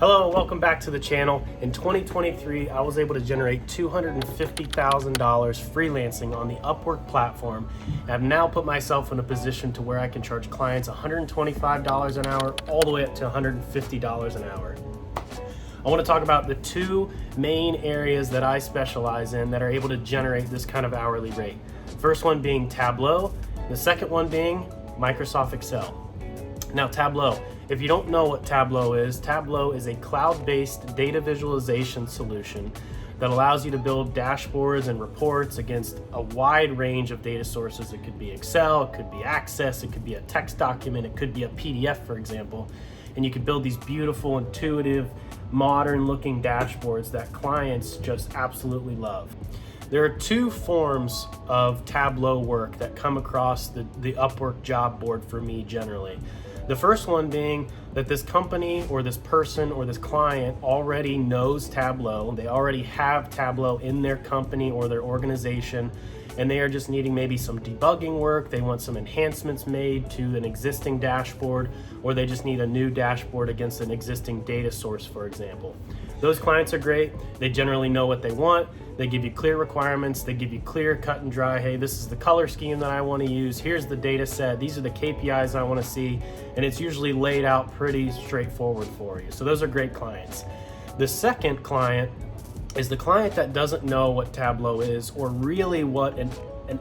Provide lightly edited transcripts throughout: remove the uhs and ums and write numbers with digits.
Hello, welcome back to the channel. In 2023, I was able to generate $250,000 freelancing on the Upwork platform. And I've now put myself in a position to where I can charge clients $125 an hour all the way up to $150 an hour. I want to talk about the two main areas that I specialize in that are able to generate this kind of hourly rate. First one being Tableau, the second one being Microsoft Excel. Now Tableau, if you don't know what Tableau is a cloud-based data visualization solution that allows you to build dashboards and reports against a wide range of data sources. It could be Excel, it could be Access, it could be a text document, it could be a PDF, for example. And you can build these beautiful, intuitive, modern-looking dashboards that clients just absolutely love. There are two forms of Tableau work that come across the Upwork job board for me generally. The first one being that this company or this person or this client already knows Tableau. They already have Tableau in their company or their organization, and they are just needing maybe some debugging work. They want some enhancements made to an existing dashboard, or they just need a new dashboard against an existing data source, for example. Those clients are great. They generally know what they want. They give you clear requirements. They give you clear, cut and dry, hey, this is the color scheme that I want to use. Here's the data set. These are the KPIs I want to see. And it's usually laid out pretty straightforward for you. So those are great clients. The second client is the client that doesn't know what Tableau is or really what an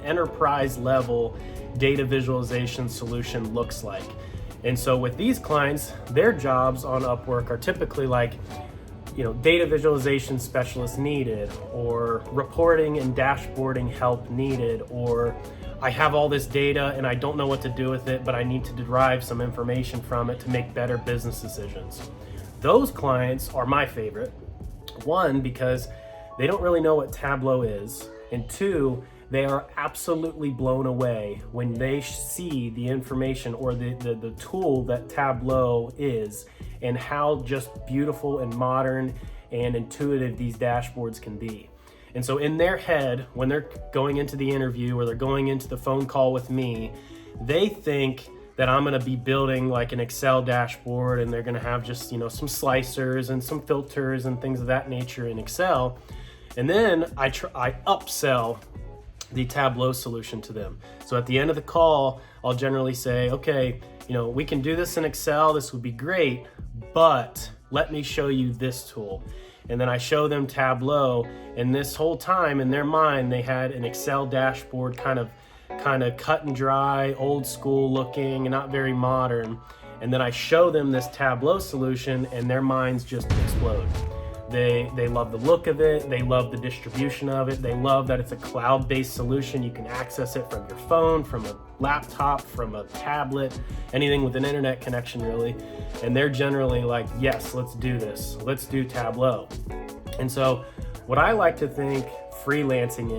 enterprise level data visualization solution looks like. And so with these clients, their jobs on Upwork are typically like, data visualization specialist needed, or reporting and dashboarding help needed, or I have all this data and I don't know what to do with it, but I need to derive some information from it to make better business decisions. Those clients are my favorite. One, because they don't really know what Tableau is, and two, they are absolutely blown away when they see the information or the tool that Tableau is and how just beautiful and modern and intuitive these dashboards can be. And so in their head, when they're going into the interview or they're going into the phone call with me, they think that I'm gonna be building like an Excel dashboard and they're gonna have just, some slicers and some filters and things of that nature in Excel. And then I upsell the Tableau solution to them. So at the end of the call, I'll generally say, okay, we can do this in Excel, this would be great, but let me show you this tool. And then I show them Tableau, and this whole time in their mind, they had an Excel dashboard kind of cut and dry, old school looking, and not very modern. And then I show them this Tableau solution and their minds just explode. They love the look of it, they love the distribution of it, they love that it's a cloud-based solution. You can access it from your phone, from a laptop, from a tablet, anything with an internet connection really. And they're generally like, yes, let's do this. Let's do Tableau. And so what I like to think freelancing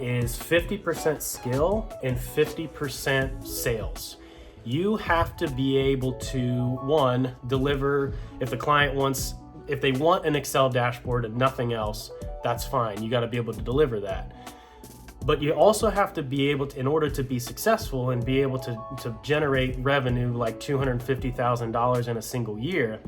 is 50% skill and 50% sales. You have to be able to, one, deliver if the client wants. If they want an Excel dashboard and nothing else, that's fine. You got to be able to deliver that. But you also have to be able to, in order to be successful and be able to generate revenue like $250,000 in a single year,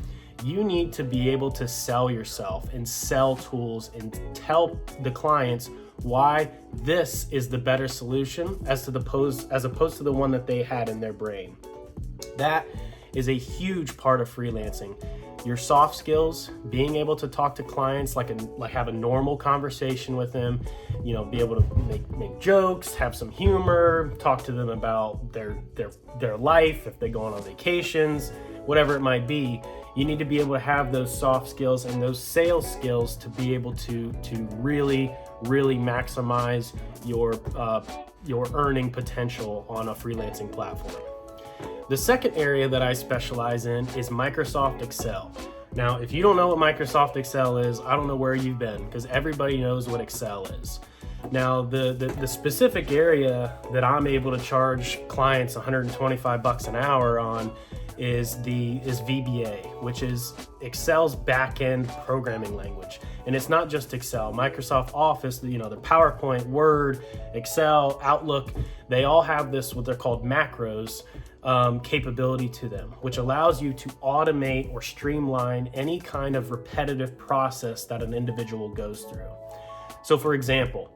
you need to be able to sell yourself and sell tools and tell the clients why this is the better solution as opposed to the one that they had in their brain. That is a huge part of freelancing. Your soft skills, being able to talk to clients like have a normal conversation with them, be able to make jokes, have some humor, talk to them about their life, if they go on vacations, whatever it might be. You need to be able to have those soft skills and those sales skills to be able to really, really maximize your earning potential on a freelancing platform. The second area that I specialize in is Microsoft Excel. Now, if you don't know what Microsoft Excel is, I don't know where you've been, because everybody knows what Excel is. Now, the specific area that I'm able to charge clients $125 an hour on is VBA, which is Excel's back-end programming language. And it's not just Excel. Microsoft Office, the PowerPoint, Word, Excel, Outlook, they all have this, what they're called macros, capability to them, which allows you to automate or streamline any kind of repetitive process that an individual goes through. So for example,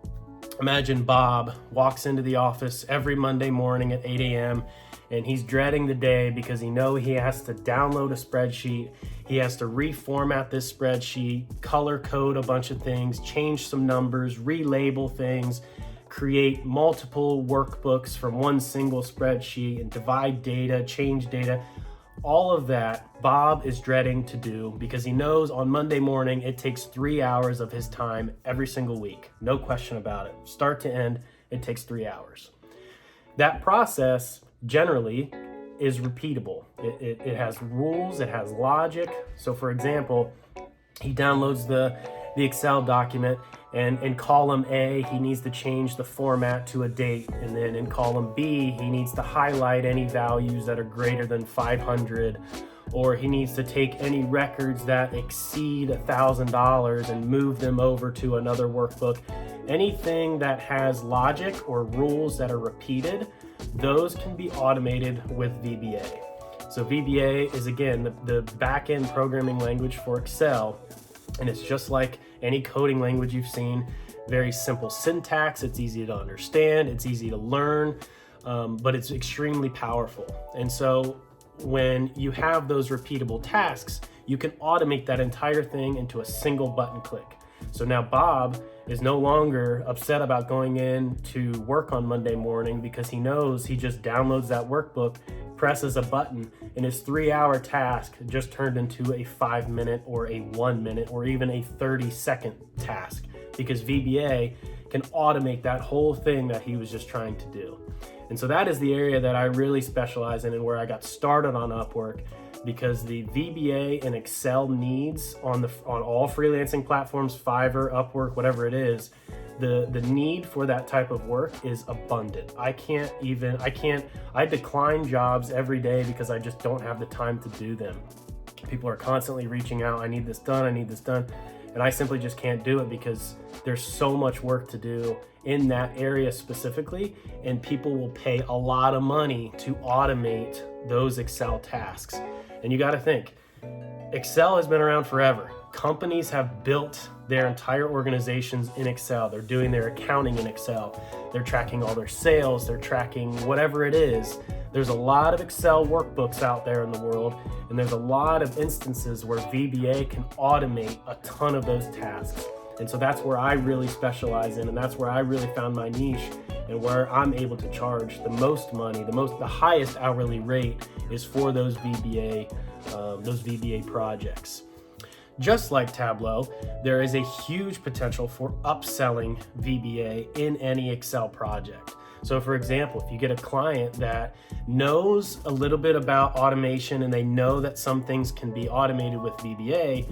imagine Bob walks into the office every Monday morning at 8 a.m. and he's dreading the day because he has to download a spreadsheet. He has to reformat this spreadsheet, color code a bunch of things, change some numbers, relabel things, create multiple workbooks from one single spreadsheet and divide data, change data. All of that Bob is dreading to do because he knows on Monday morning it takes 3 hours of his time every single week. No question about it. Start to end, it takes 3 hours. That process generally is repeatable. It has rules, it has logic. So for example, he downloads the Excel document, and in column A, he needs to change the format to a date. And then in column B, he needs to highlight any values that are greater than 500, or he needs to take any records that exceed $1,000 and move them over to another workbook. Anything that has logic or rules that are repeated, those can be automated with VBA. So VBA is, again, the back-end programming language for Excel. And it's just like any coding language you've seen. Very simple syntax, it's easy to understand, it's easy to learn, but it's extremely powerful. And so when you have those repeatable tasks, you can automate that entire thing into a single button click. So now Bob is no longer upset about going in to work on Monday morning because he knows he just downloads that workbook, presses a button, and his 3-hour task just turned into a 5-minute or a 1-minute or even a 30-second task, because VBA can automate that whole thing that he was just trying to do. And so that is the area that I really specialize in and where I got started on Upwork, because the VBA and Excel needs on all freelancing platforms, Fiverr, Upwork, whatever it is, the need for that type of work is abundant. I decline jobs every day because I just don't have the time to do them. People are constantly reaching out, I need this done, and I simply just can't do it because there's so much work to do in that area specifically, and people will pay a lot of money to automate those Excel tasks. And you got to think, Excel has been around forever. Companies have built their entire organizations in Excel. They're doing their accounting in Excel. They're tracking all their sales. They're tracking whatever it is. There's a lot of Excel workbooks out there in the world, and there's a lot of instances where VBA can automate a ton of those tasks. And so that's where I really specialize in, and that's where I really found my niche, and where I'm able to charge the most money, the highest hourly rate is for those VBA projects. Just like Tableau, there is a huge potential for upselling VBA in any Excel project. So for example, if you get a client that knows a little bit about automation and they know that some things can be automated with VBA,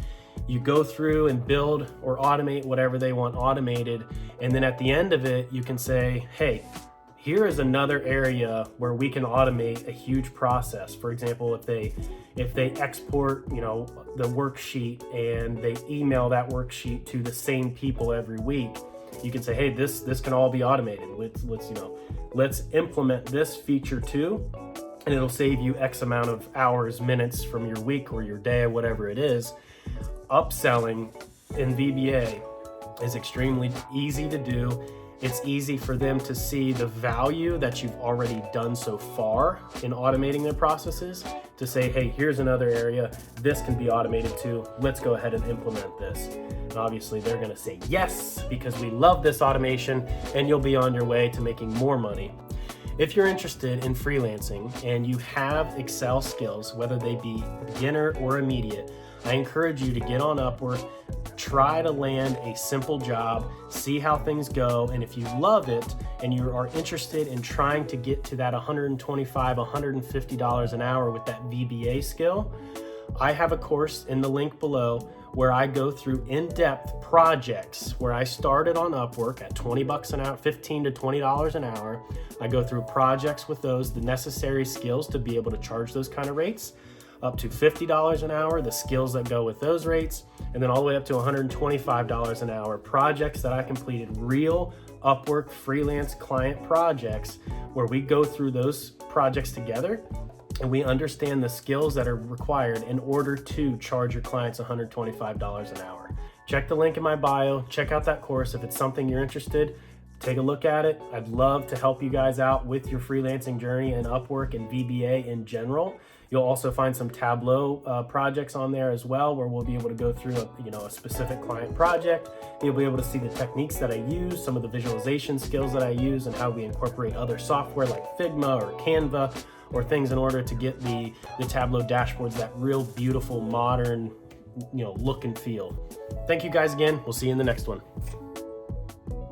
you go through and build or automate whatever they want automated, and then at the end of it, you can say, hey, here is another area where we can automate a huge process. For example, if they export, the worksheet and they email that worksheet to the same people every week, you can say, hey, this can all be automated. Let's implement this feature too, and it'll save you X amount of hours, minutes from your week or your day, whatever it is. Upselling in VBA is extremely easy to do. It's easy for them to see the value that you've already done so far in automating their processes, to say, hey, here's another area, this can be automated too, let's go ahead and implement this. And obviously they're gonna say yes, because we love this automation, and you'll be on your way to making more money. If you're interested in freelancing and you have Excel skills, whether they be beginner or immediate, I encourage you to get on Upwork, try to land a simple job, see how things go, and if you love it and you are interested in trying to get to that $125, $150 an hour with that VBA skill, I have a course in the link below where I go through in-depth projects where I started on Upwork at $20 an hour, $15 to $20 an hour. I go through projects with the necessary skills to be able to charge those kind of rates. up to $50 an hour, the skills that go with those rates, and then all the way up to $125 an hour, projects that I completed, real Upwork freelance client projects where we go through those projects together and we understand the skills that are required in order to charge your clients $125 an hour. Check the link in my bio, check out that course. If it's something you're interested, take a look at it. I'd love to help you guys out with your freelancing journey and Upwork and VBA in general. You'll also find some Tableau projects on there as well, where we'll be able to go through a specific client project. You'll be able to see the techniques that I use, some of the visualization skills that I use, and how we incorporate other software like Figma or Canva or things in order to get the Tableau dashboards, that real beautiful modern look and feel. Thank you guys again. We'll see you in the next one.